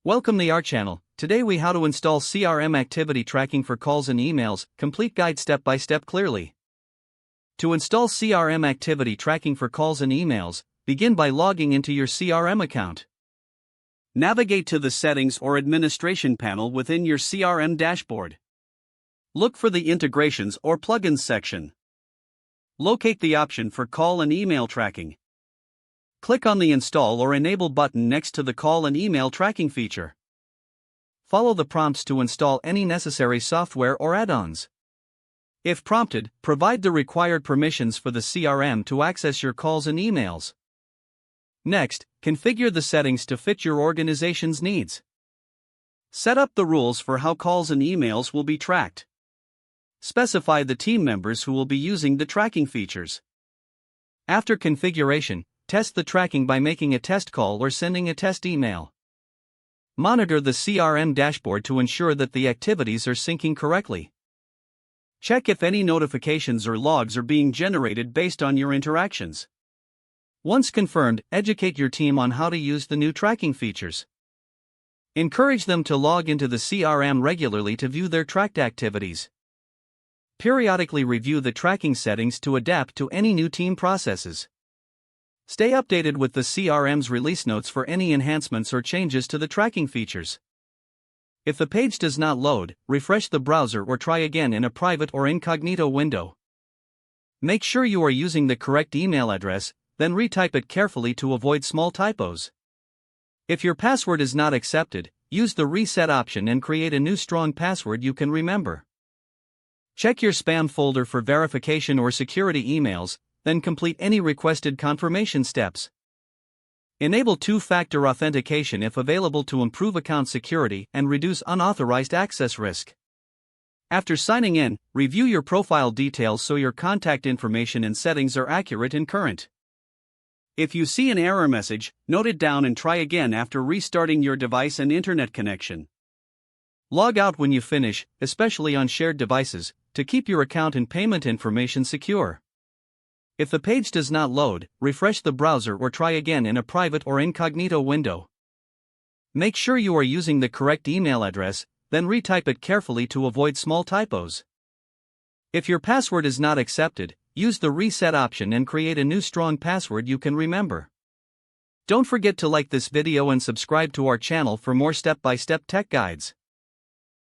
Welcome to our channel. Today we how to install CRM activity tracking for calls and emails, complete guide step by step clearly. To install CRM activity tracking for calls and emails, begin by logging into your CRM account. Navigate to the Settings or Administration panel within your CRM dashboard. Look for the Integrations or Plugins section. Locate the option for call and email tracking. Click on the Install or Enable button next to the call and email tracking feature. Follow the prompts to install any necessary software or add-ons. If prompted, provide the required permissions for the CRM to access your calls and emails. Next, configure the settings to fit your organization's needs. Set up the rules for how calls and emails will be tracked. Specify the team members who will be using the tracking features. After configuration, test the tracking by making a test call or sending a test email. Monitor the CRM dashboard to ensure that the activities are syncing correctly. Check if any notifications or logs are being generated based on your interactions. Once confirmed, educate your team on how to use the new tracking features. Encourage them to log into the CRM regularly to view their tracked activities. Periodically review the tracking settings to adapt to any new team processes. Stay updated with the CRM's release notes for any enhancements or changes to the tracking features. If the page does not load, refresh the browser or try again in a private or incognito window. Make sure you are using the correct email address, then retype it carefully to avoid small typos. If your password is not accepted, use the reset option and create a new strong password you can remember. Check your spam folder for verification or security emails, then complete any requested confirmation steps. Enable two-factor authentication if available to improve account security and reduce unauthorized access risk. After signing in, review your profile details so your contact information and settings are accurate and current. If you see an error message, note it down and try again after restarting your device and internet connection. Log out when you finish, especially on shared devices, to keep your account and payment information secure. If the page does not load, refresh the browser or try again in a private or incognito window. Make sure you are using the correct email address, then retype it carefully to avoid small typos. If your password is not accepted, use the reset option and create a new strong password you can remember. Don't forget to like this video and subscribe to our channel for more step-by-step tech guides.